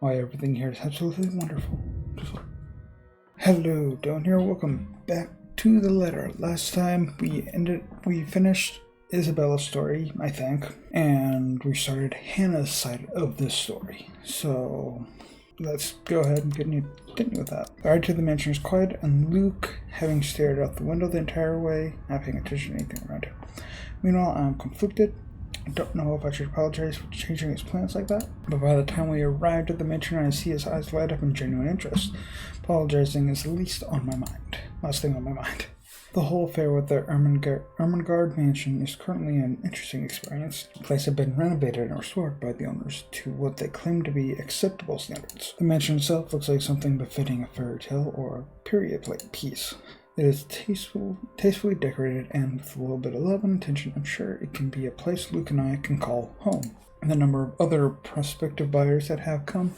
why everything here is absolutely wonderful. Hello, down here. Welcome back to the letter. Last time we finished Isabella's story, I think, and we started Hannah's side of this story. So let's go ahead and continue with that. The ride to the mansion is quiet, and Luke, having stared out the window the entire way, not paying attention to anything around him. Meanwhile, I'm conflicted. I don't know if I should apologize for changing his plans like that, but by the time we arrived at the mansion, I see his eyes light up in genuine interest. Apologizing is last thing on my mind. The whole affair with the Ermengarde mansion is currently an interesting experience. The place had been renovated and restored by the owners to what they claim to be acceptable standards. The mansion itself looks like something befitting a fairy tale or a period piece. It is tastefully decorated, and with a little bit of love and attention, I'm sure it can be a place Luke and I can call home. And the number of other prospective buyers that have come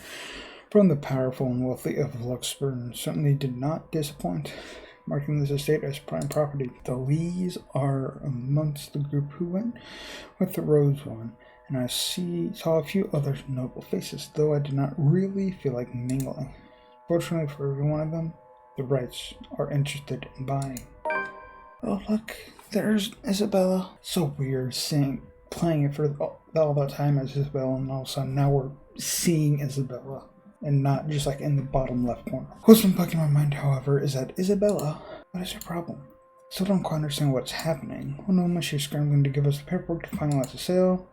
from the powerful and wealthy of Luxburn certainly did not disappoint, marking this estate as prime property. The Lees are amongst the group who went with the Rose woman, and I saw a few other noble faces, though I did not really feel like mingling. Fortunately for every one of them, the Wrights are interested in buying. Oh look, there's Isabella. So weird playing it for all that time as Isabella, and all of a sudden now we're seeing Isabella, and not just like in the bottom left corner. What's been bugging my mind, however, is that Isabella, what is her problem? Still don't quite understand what's happening. One moment she's scrambling to give us the paperwork to finalize the sale,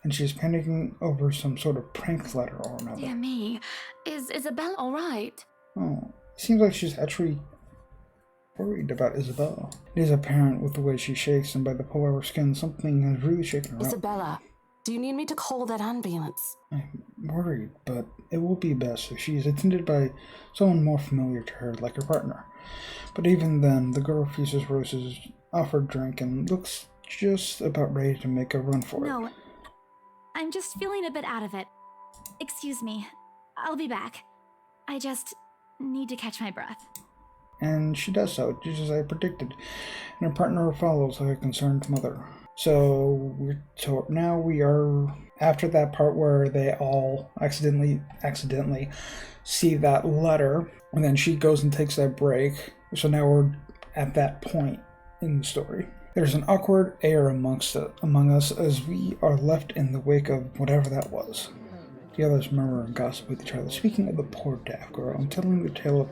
and she's panicking over some sort of prank letter or another. Dear me, is Isabella alright? Oh, it seems like she's actually worried about Isabella. It is apparent with the way she shakes and by the pull of her skin, something has really shaken her Isabella, do you need me to call that ambulance? I'm worried, but it will be best if she is attended by someone more familiar to her, like her partner. But even then, the girl refuses Rose's offered drink and looks just about ready to make a run for it. No, I'm just feeling a bit out of it. Excuse me, I'll be back. I just need to catch my breath. And she does so, just as I predicted, and her partner follows like a concerned mother. So now we are after that part where they all accidentally see that letter, and then she goes and takes that break. So now we're at that point in the story. There's an awkward air among us as we are left in the wake of whatever that was. The others murmur and gossip with each other, speaking of the poor deaf girl and telling the tale of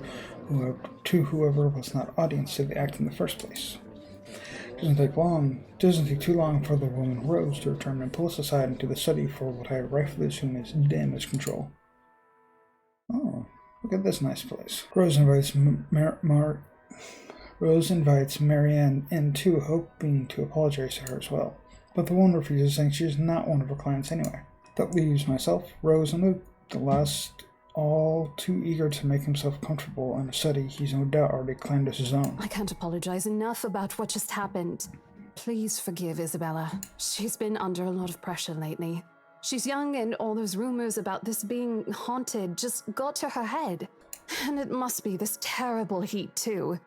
whoever was not audience to the act in the first place. It doesn't take too long for the woman Rose to return and pull us aside into the study for what I rightfully assume is damage control. Oh, look at this nice place. Rose invites Marianne in too, hoping to apologize to her as well. But the woman refuses, saying she is not one of her clients anyway. That leaves myself, Rose, and Luke, the last all too eager to make himself comfortable in a study he's no doubt already claimed as his own. I can't apologize enough about what just happened. Please forgive Isabella. She's been under a lot of pressure lately. She's young, and all those rumors about this being haunted just got to her head. And it must be this terrible heat, too.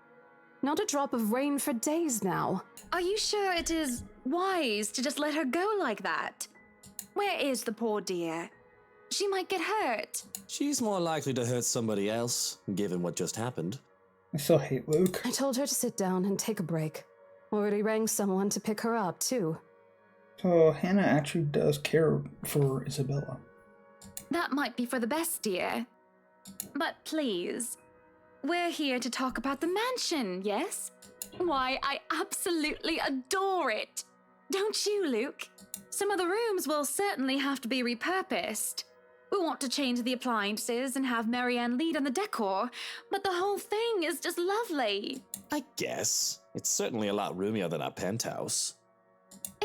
Not a drop of rain for days now. Are you sure it is wise to just let her go like that? Where is the poor dear? She might get hurt. She's more likely to hurt somebody else, given what just happened. I still hate Luke. I told her to sit down and take a break. Already rang someone to pick her up, too. So Hannah actually does care for Isabella. That might be for the best, dear. But please, we're here to talk about the mansion, yes? Why, I absolutely adore it. Don't you, Luke? Some of the rooms will certainly have to be repurposed. We want to change the appliances and have Marianne lead on the decor, but the whole thing is just lovely. I guess. It's certainly a lot roomier than our penthouse.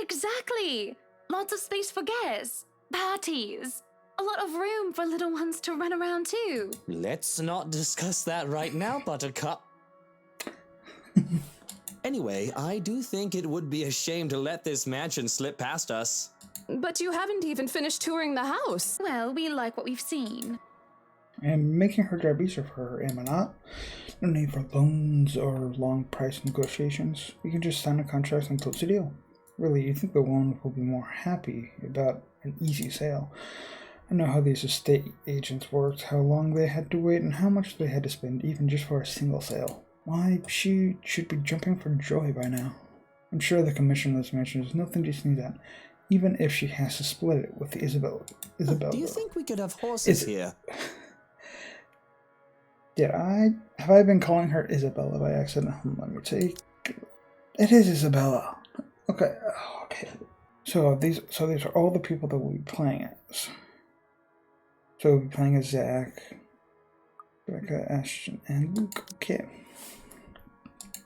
Exactly. Lots of space for guests, parties, a lot of room for little ones to run around too. Let's not discuss that right now, Buttercup. Anyway, I do think it would be a shame to let this mansion slip past us. But you haven't even finished touring the house. Well, we like what we've seen. I'm making her job easier for her, am I not? No need for loans or long price negotiations. We can just sign a contract and close the deal. Really, you think the woman will be more happy about an easy sale? I know how these estate agents worked, how long they had to wait, and how much they had to spend even just for a single sale. Why, she should be jumping for joy by now. I'm sure the commission of this mansion is nothing to sneeze at, even if she has to split it with Isabella. Do you think we could have horses here? Have I been calling her Isabella by accident? Let me take. It is Isabella. Okay. So these are all the people that we'll be playing as. So we'll be playing as Zach, Rebecca, Ashton, and Luke. Okay.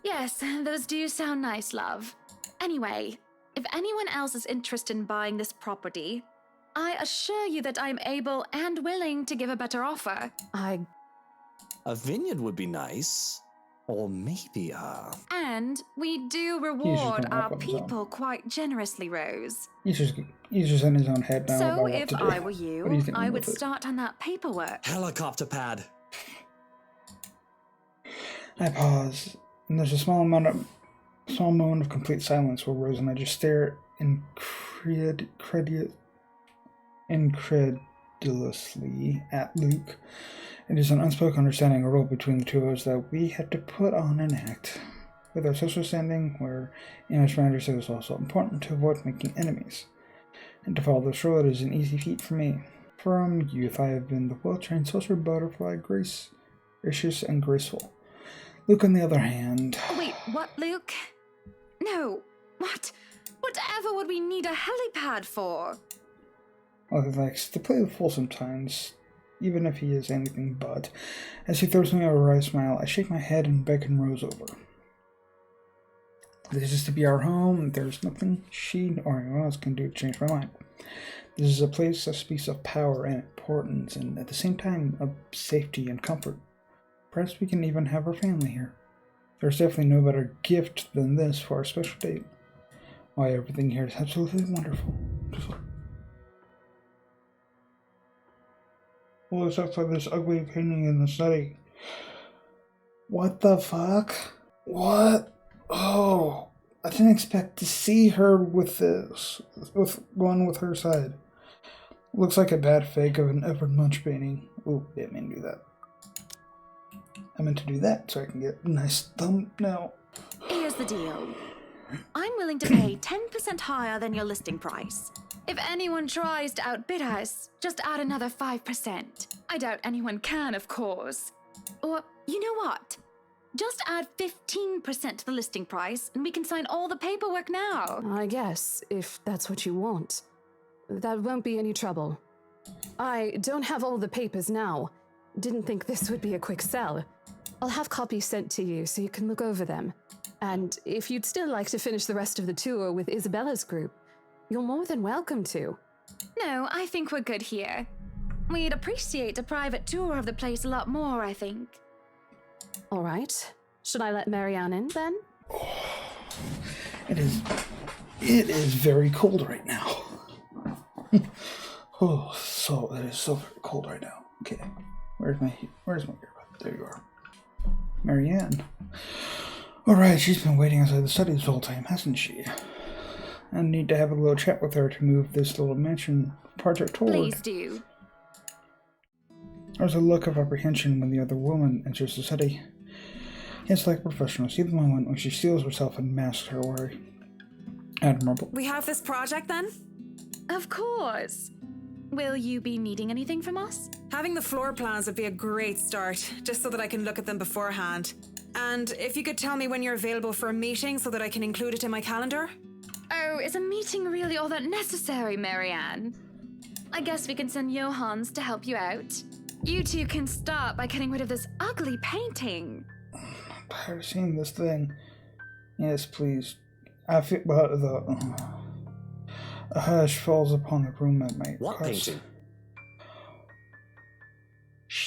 Yes, those do sound nice, love. Anyway, if anyone else is interested in buying this property, I assure you that I'm able and willing to give a better offer. A vineyard would be nice. Or maybe And we do reward our people quite generously, Rose. He's just in his own head now. So about if what to do. I were you, I would start on that paperwork. helicopter pad. I pause, and there's a small moment of complete silence where Rose and I just stare incredulously at Luke. It is an unspoken understanding, a rule between the two of us that we had to put on an act. With our social standing, where image managers, it was also important to avoid making enemies. And to follow this rule, it is an easy feat for me. From youth, I have been the well-trained social butterfly, gracious and graceful. Luke, on the other hand... Wait, what, Luke? No, what? Whatever would we need a helipad for? Well, he likes to play the fool sometimes, even if he is anything but. As he throws me a wry smile, I shake my head and beckon Rose over. This is to be our home. There's nothing she or anyone else can do to change my mind. This is a place that speaks of power and importance, and at the same time of safety and comfort. Perhaps we can even have our family here. There's definitely no better gift than this for our special date. Why, everything here is absolutely wonderful. Well, except for this ugly painting in the study. What the fuck? What? Oh, I didn't expect to see her with this. With one with her side. Looks like a bad fake of an Edward Munch painting. Oh, didn't mean to do that. I meant to do that so I can get a nice thumbnail. Here's the deal. I'm willing to pay 10% higher than your listing price. If anyone tries to outbid us, just add another 5%. I doubt anyone can, of course. Or, you know what? Just add 15% to the listing price, and we can sign all the paperwork now. I guess, if that's what you want. That won't be any trouble. I don't have all the papers now. Didn't think this would be a quick sell. I'll have copies sent to you so you can look over them. And if you'd still like to finish the rest of the tour with Isabella's group, you're more than welcome to. No, I think we're good here. We'd appreciate a private tour of the place a lot more, I think. All right. Should I let Marianne in, then? It is very cold right now. Oh, it is so very cold right now. Okay, where's my earbud? There you are. Marianne. Alright, she's been waiting outside the study this whole time, hasn't she? I need to have a little chat with her to move this little mansion project forward. Please do. There's a look of apprehension when the other woman enters the study. It's like a professional. See the moment when she steels herself and masks her worry. Admirable. We have this project then? Of course. Will you be needing anything from us? Having the floor plans would be a great start, just so that I can look at them beforehand. And if you could tell me when you're available for a meeting so that I can include it in my calendar? Oh, is a meeting really all that necessary, Marianne? I guess we can send Johans to help you out. You two can start by getting rid of this ugly painting. I'm tired of seeing this thing. Yes, please. I feel about a hush falls upon the room at my What house.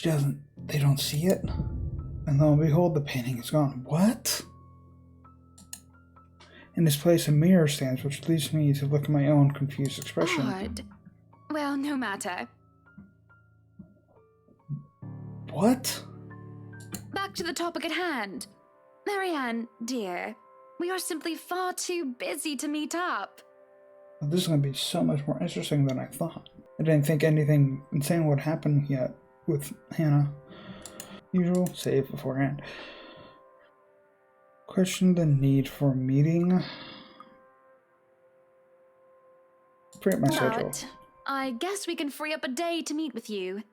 painting? They don't see it. And lo and behold, the painting is gone. What? In this place, a mirror stands, which leads me to look at my own confused expression. Odd. Well, no matter. What? Back to the topic at hand. Marianne, dear, we are simply far too busy to meet up. This is going to be so much more interesting than I thought. I didn't think anything insane would happen yet with Hannah. Usual save beforehand. Question the need for a meeting. Free up my schedule. But I guess we can free up a day to meet with you.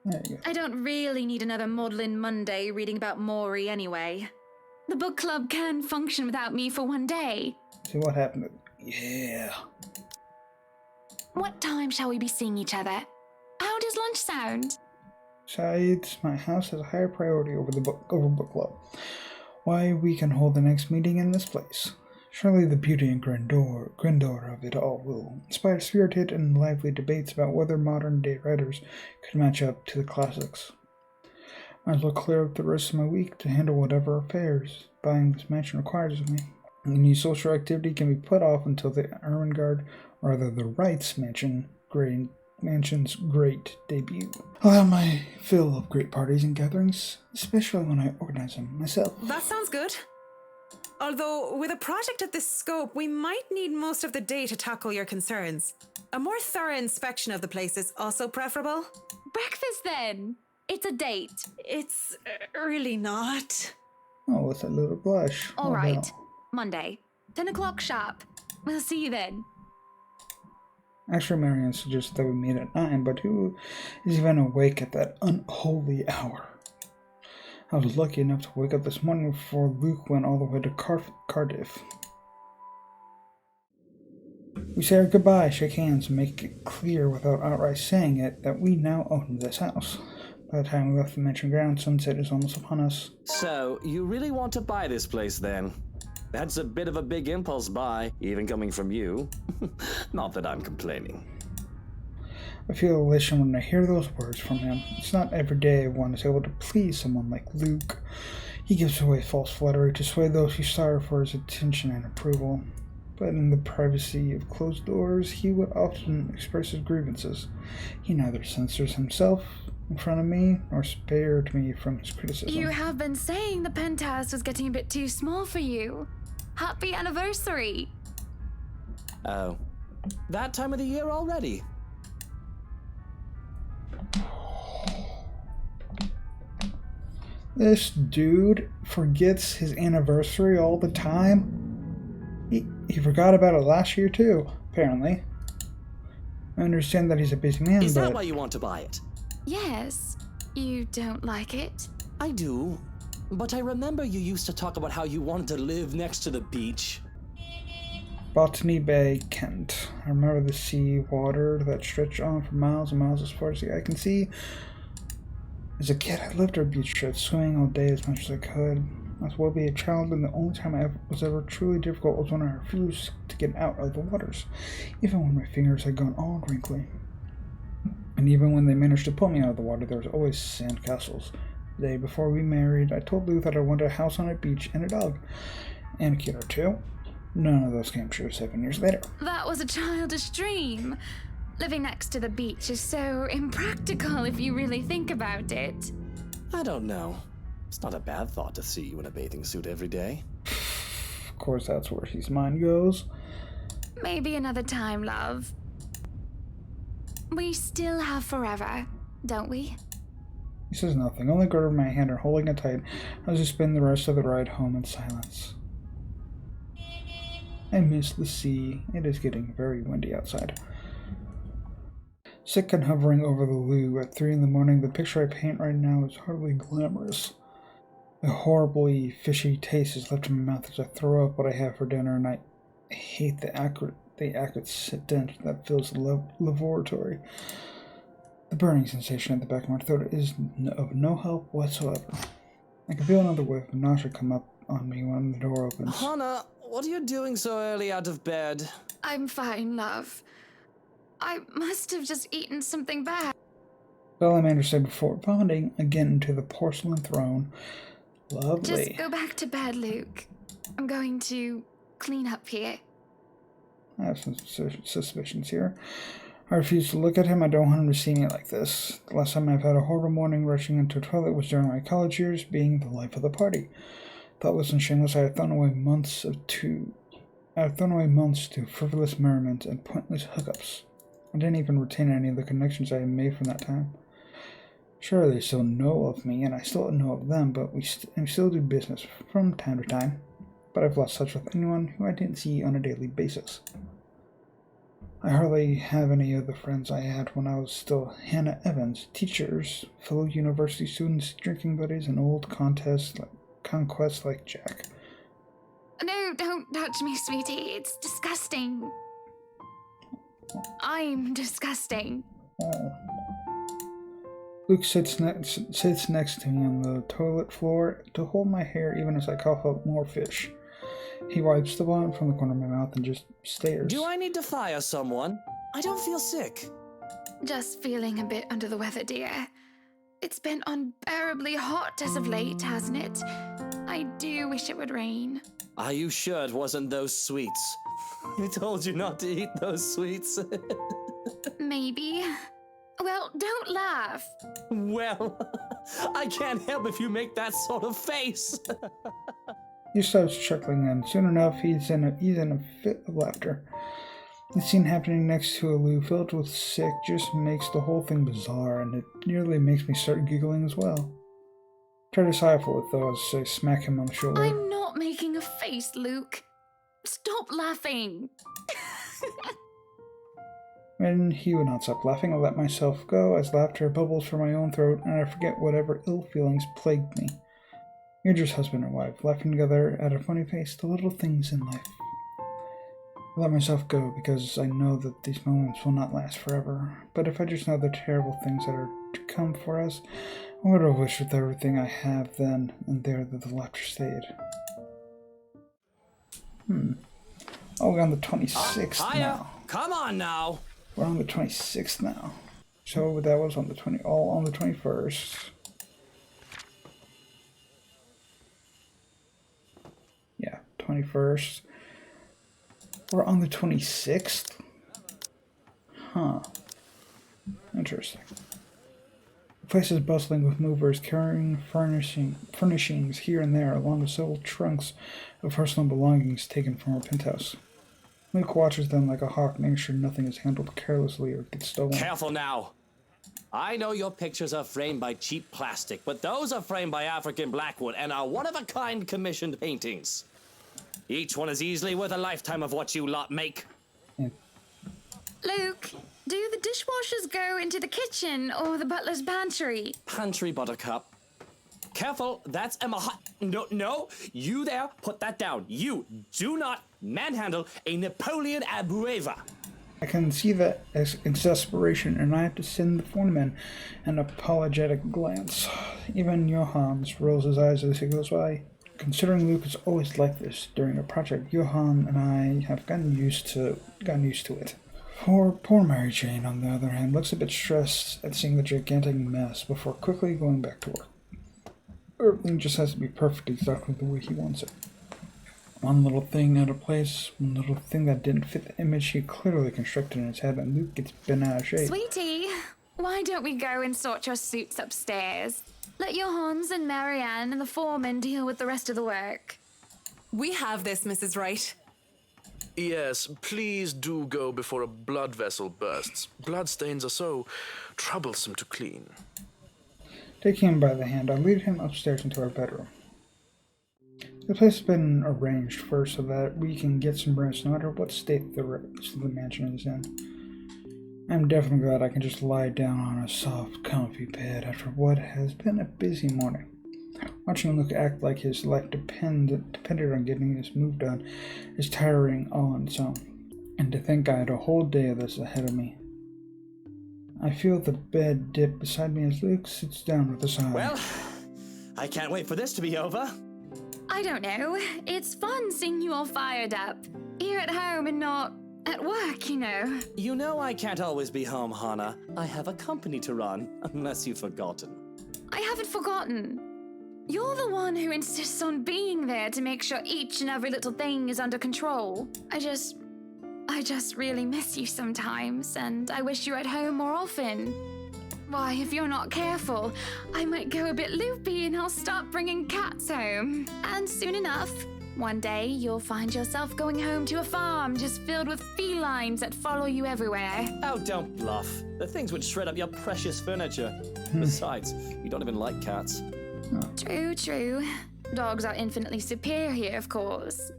There you go. I don't really need another maudlin Monday reading about Maury anyway. The book club can function without me for one day. See what happened. Yeah. What time shall we be seeing each other? How does lunch sound? Besides, my house has a higher priority over book club. Why, we can hold the next meeting in this place. Surely the beauty and grandeur of it all will inspire spirited and lively debates about whether modern-day writers could match up to the classics. Might as well clear up the rest of my week to handle whatever affairs buying this mansion requires of me. Any social activity can be put off until the Ermengarde, or rather the Wrights Mansion's great debut. I'll have my fill of great parties and gatherings, especially when I organize them myself. That sounds good. Although, with a project of this scope, we might need most of the day to tackle your concerns. A more thorough inspection of the place is also preferable. Breakfast then! It's a date. It's really not. Oh, with a little blush. All Oh, right. well. Monday. 10 o'clock sharp. We'll see you then. Actually, Marianne suggested that we meet at 9, but who is even awake at that unholy hour? I was lucky enough to wake up this morning before Luke went all the way to Cardiff. We say our goodbye, shake hands, and make it clear without outright saying it that we now own this house. By the time we left the mansion ground, sunset is almost upon us. So, you really want to buy this place then? That's a bit of a big impulse buy, even coming from you. Not that I'm complaining. I feel elation when I hear those words from him. It's not every day one is able to please someone like Luke. He gives away false flattery to sway those who sigh for his attention and approval. But in the privacy of closed doors, he would often express his grievances. He neither censors himself in front of me, nor spared me from his criticism. You have been saying the penthouse was getting a bit too small for you. Happy anniversary! Oh. That time of the year already? This dude forgets his anniversary all the time. He forgot about it last year too, apparently. I understand that he's a busy man, Is but... that why you want to buy it? Yes. You don't like it? I do. But I remember you used to talk about how you wanted to live next to the beach. Botany Bay, Kent. I remember the sea water that stretched on for miles and miles as far as the eye can see. As a kid, I lived our beach trip, swimming all day as much as I could. I was well be a child, and the only time I was ever truly difficult was when I refused to get out of the waters, even when my fingers had gone all wrinkly. And even when they managed to pull me out of the water, there was always sandcastles. The day before we married, I told Lou that I wanted a house on a beach and a dog, and a kid or two. None of those came true 7 years later. That was a childish dream. Living next to the beach is so impractical if you really think about it. I don't know. It's not a bad thought to see you in a bathing suit every day. Of course, that's where his mind goes. Maybe another time, love. We still have forever, don't we? He says nothing, only gripping my hand and holding it tight as we spend the rest of the ride home in silence. I miss the sea. It is getting very windy outside. Sick and hovering over the loo at 3 in the morning, the picture I paint right now is hardly glamorous. A horribly fishy taste is left in my mouth as I throw up what I have for dinner, and I hate the acrid stench that fills the laboratory. The burning sensation at the back of my throat is of no help whatsoever. I can feel another wave of nausea come up on me when the door opens. Hannah, what are you doing so early out of bed? I'm fine, love. I must have just eaten something bad. Salamander said before vomiting again into the porcelain throne. Lovely. Just go back to bed, Luke. I'm going to clean up here. I have some suspicions here. I refuse to look at him. I don't want him to see me like this. The last time I've had a horrible morning rushing into a toilet was during my college years, being the life of the party. Thoughtless and shameless, I had thrown away months to frivolous merriment and pointless hookups. I didn't even retain any of the connections I had made from that time. Sure, they still know of me, and I still know of them, but we still do business from time to time. But I've lost touch with anyone who I didn't see on a daily basis. I hardly have any of the friends I had when I was still Hannah Evans, teachers, fellow university students, drinking buddies, and old conquests like Jack. No, don't touch me, sweetie. It's disgusting. I'm disgusting. Oh. Luke sits next to me on the toilet floor to hold my hair even as I cough up more fish. He wipes the vomit from the corner of my mouth and just stares. Do I need to fire someone? I don't feel sick. Just feeling a bit under the weather, dear. It's been unbearably hot as of late, hasn't it? I do wish it would rain. Are you sure it wasn't those sweets? I told you not to eat those sweets. Maybe. Well, don't laugh. Well, I can't help if you make that sort of face. He starts chuckling, and soon enough, he's in a fit of laughter. The scene happening next to a loo filled with sick just makes the whole thing bizarre, and it nearly makes me start giggling as well. Try to stifle it, though, as I smack him on the shoulder. I'm not making a face, Luke. Stop laughing. When he would not stop laughing, I let myself go as laughter bubbles from my own throat, and I forget whatever ill feelings plagued me. You're just husband and wife, laughing together at a funny face, the little things in life. I let myself go because I know that these moments will not last forever. But if I just know the terrible things that are to come for us, I would have wished with everything I have then and there that the laughter stayed. Oh, we're on the 26th now. Come on now. We're on the 26th now. So that was on the 21st. Yeah, 21st. We're on the 26th? Huh. Interesting. The place is bustling with movers carrying furnishings here and there, along with several trunks of personal belongings taken from our penthouse. Luke watches them like a hawk, making sure nothing is handled carelessly or gets stolen. Careful now. I know your pictures are framed by cheap plastic, but those are framed by African Blackwood and are one-of-a-kind commissioned paintings. Each one is easily worth a lifetime of what you lot make. Yeah. Luke, do the dishwashers go into the kitchen or the butler's pantry? Pantry, Buttercup. Careful, that's Emma No, you there, put that down. You do not manhandle a Napoleon Abueva. I can see that as exasperation, and I have to send the foreman an apologetic glance. Even Johannes rolls his eyes as he goes by. Considering Luke is always like this during a project, Johan and I have gotten used to it. Poor Mary Jane, on the other hand, looks a bit stressed at seeing the gigantic mess before quickly going back to work. Everything just has to be perfect exactly the way he wants it. One little thing out of place, one little thing that didn't fit the image he clearly constructed in his head, and Luke gets bent out of shape. Sweetie, why don't we go and sort your suits upstairs? Let Johannes and Marianne and the foreman deal with the rest of the work. We have this, Mrs. Wright. Yes, please do go before a blood vessel bursts. Bloodstains are so troublesome to clean. Taking him by the hand, I lead him upstairs into our bedroom. The place has been arranged first so that we can get some rest no matter what state the rest of the mansion is in. I'm definitely glad I can just lie down on a soft, comfy bed after what has been a busy morning. Watching Luke act like his life depended on getting this move done is tiring all on its own. And to think I had a whole day of this ahead of me. I feel the bed dip beside me as Luke sits down with a sigh. Well, I can't wait for this to be over. I don't know. It's fun seeing you all fired up. Here at home and not at work, you know. You know I can't always be home, Hannah. I have a company to run, unless you've forgotten. I haven't forgotten. You're the one who insists on being there to make sure each and every little thing is under control. I just really miss you sometimes, and I wish you were at home more often. Why, if you're not careful, I might go a bit loopy and I'll start bringing cats home. And soon enough, One day, you'll find yourself going home to a farm just filled with felines that follow you everywhere. Oh, don't bluff. The things would shred up your precious furniture. Besides, you don't even like cats. True, true. Dogs are infinitely superior, of course.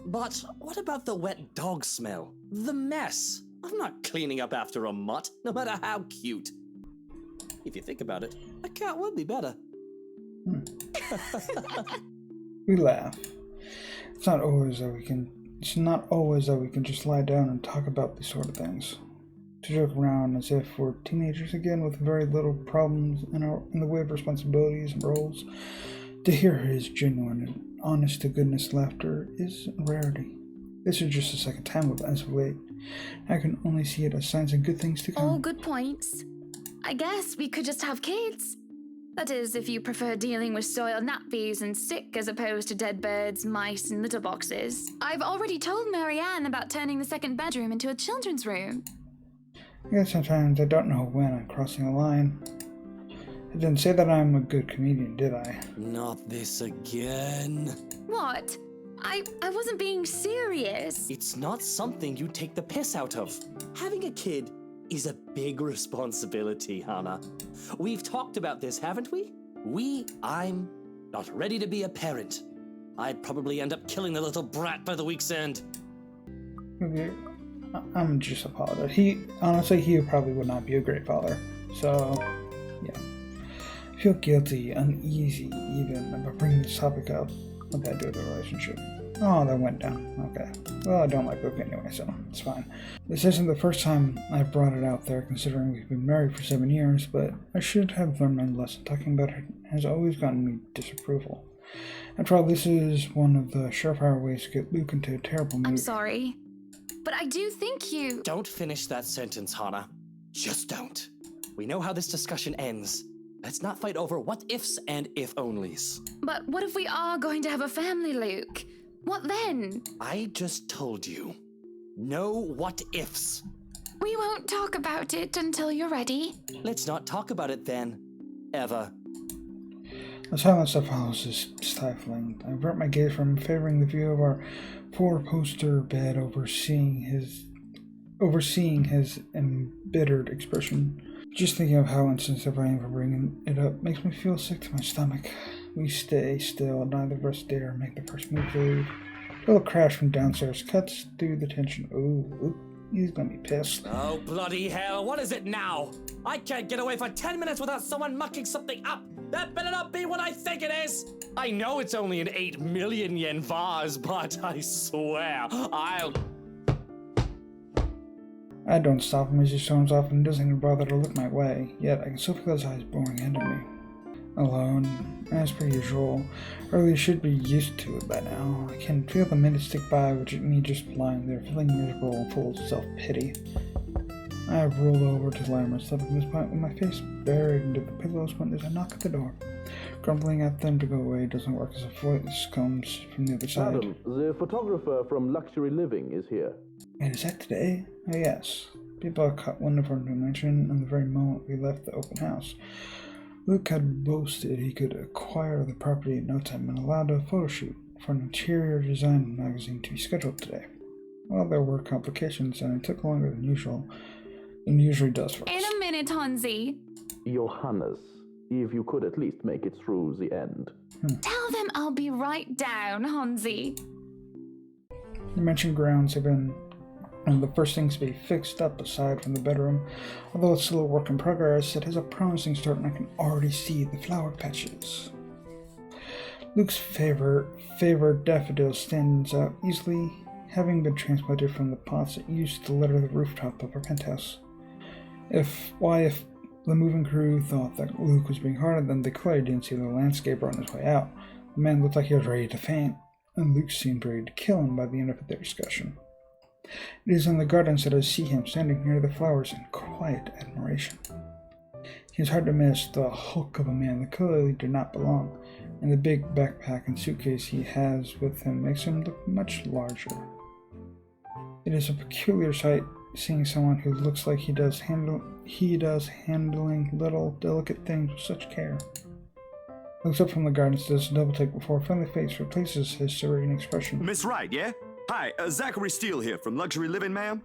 But what about the wet dog smell? The mess? I'm not cleaning up after a mutt, no matter how cute. If you think about it, a cat would be better. We laugh. It's not always that we can just lie down and talk about these sort of things. To joke around as if we're teenagers again with very little problems in the way of responsibilities and roles. To hear his genuine and honest-to-goodness laughter is a rarity. This is just the second time with us of late. I can only see it as signs of good things to come. All good points. I guess we could just have kids. That is, if you prefer dealing with soiled nappies and sick as opposed to dead birds, mice, and litter boxes. I've already told Marianne about turning the second bedroom into a children's room. I guess sometimes I don't know when I'm crossing a line. I didn't say that I'm a good comedian, did I? Not this again. What? I wasn't being serious. It's not something you take the piss out of. Having a kid is a big responsibility, Hannah. We've talked about this, haven't we? I'm not ready to be a parent. I'd probably end up killing the little brat by the week's end. Okay. I'm just apologizing. He probably would not be a great father. So, yeah. I feel guilty, uneasy, even about bringing this topic up with that dude of the relationship. Oh, that went down. Okay. Well, I don't like Luke anyway, so it's fine. This isn't the first time I've brought it out there, considering we've been married for 7 years, but I should have learned my lesson. Talking about it has always gotten me disapproval. After all, this is one of the surefire ways to get Luke into a terrible mood. I'm sorry, but I do think you... Don't finish that sentence, Hannah. Just don't. We know how this discussion ends. Let's not fight over what-ifs and if-onlys. But what if we are going to have a family, Luke? What then? I just told you. No what-ifs. We won't talk about it until you're ready. Let's not talk about it then. Ever. The silence that follows is stifling. I avert my gaze from favoring the view of our four-poster bed, overseeing his embittered expression. Just thinking of how insensitive I am for bringing it up makes me feel sick to my stomach. We stay still, neither of us dare make the first move to leave. A little crash from downstairs cuts through the tension. Ooh, he's gonna be pissed. Oh, bloody hell, what is it now? I can't get away for 10 minutes without someone mucking something up. That better not be what I think it is. I know it's only an 8 million yen vase, but I swear, I don't stop him as he storms off and doesn't even bother to look my way, yet I can still feel his eyes boring into me. Alone, as per usual, or at least should be used to it by now. I can feel the minutes tick by with me just lying there, feeling miserable and full of self-pity. I have rolled over to lie on my stomach at this point with my face buried into the pillows when there's a knock at the door. Grumbling at them to go away doesn't work as a voice comes from the other side. Madam, the photographer from Luxury Living is here. And is that today? Oh yes. People had caught wind of our new mansion on the very moment we left the open house. Luke had boasted he could acquire the property in no time and allowed a photo shoot for an interior design magazine to be scheduled today. Well, there were complications and it took longer than usual. Than usually does for us. In a minute, Hansi. Johannes, if you could at least make it through the end. Tell them I'll be right down, Hansi. The mentioned grounds have been one of the first things to be fixed up aside from the bedroom. Although it's still a work in progress, it has a promising start and I can already see the flower patches. Luke's favorite daffodil stands out easily, having been transplanted from the pots that used to litter the rooftop of our penthouse. If the moving crew thought that Luke was being hard on them, they clearly didn't see the landscaper on his way out. The man looked like he was ready to faint, and Luke seemed ready to kill him by the end of their discussion. It is in the gardens that I see him standing near the flowers in quiet admiration. He is hard to miss, the hulk of a man that clearly did not belong, and the big backpack and suitcase he has with him makes him look much larger. It is a peculiar sight seeing someone who looks like he does handling little delicate things with such care. Looks up from the gardens, does a double take before a friendly face replaces his serene expression. Miss Wright, yeah? Hi, Zachary Steele here from Luxury Living, ma'am.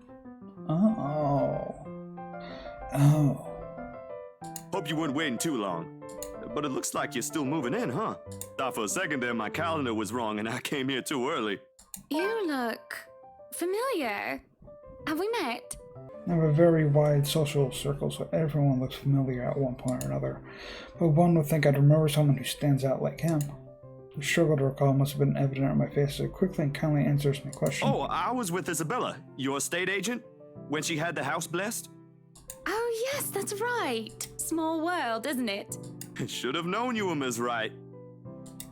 Oh. Oh. Hope you weren't waiting too long. But it looks like you're still moving in, huh? Thought for a second there my calendar was wrong and I came here too early. You look familiar. Have we met? I have a very wide social circle, so everyone looks familiar at one point or another. But one would think I'd remember someone who stands out like him. The struggle to recall must have been evident on my face as it quickly and kindly answers my question. Oh, I was with Isabella, your estate agent, when she had the house blessed. Oh, yes, that's right. Small world, isn't it? Should have known you were Miss Wright.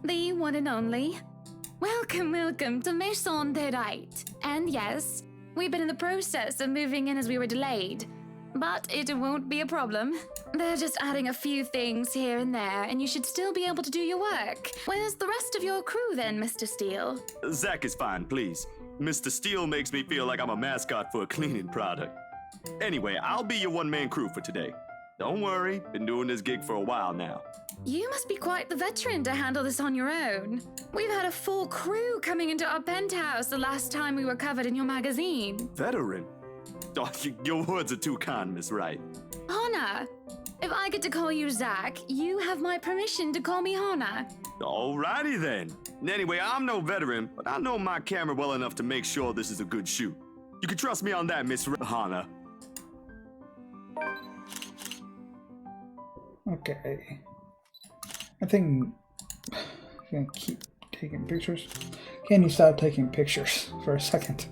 The one and only. Welcome, welcome to Maison de Wright. And yes, we've been in the process of moving in as we were delayed. But it won't be a problem. They're just adding a few things here and there, and you should still be able to do your work. Where's the rest of your crew then, Mr. Steele? Zach is fine, please. Mr. Steele makes me feel like I'm a mascot for a cleaning product. Anyway, I'll be your one-man crew for today. Don't worry, been doing this gig for a while now. You must be quite the veteran to handle this on your own. We've had a full crew coming into our penthouse the last time we were covered in your magazine. Veteran? Oh, your words are too kind, Miss Wright. Hannah, if I get to call you Zach, you have my permission to call me Hannah. Alrighty then. Anyway, I'm no veteran, but I know my camera well enough to make sure this is a good shoot. You can trust me on that, Miss Hannah. Okay. I think I'm gonna keep taking pictures. Can you stop taking pictures for a second?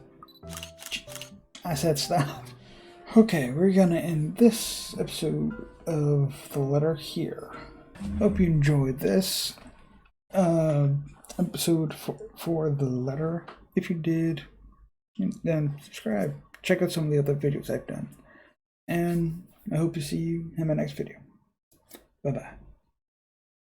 I said stop. Okay, we're gonna end this episode of The Letter here. Hope you enjoyed this episode for The Letter. If you did, then subscribe. Check out some of the other videos I've done. And I hope to see you in my next video. Bye-bye.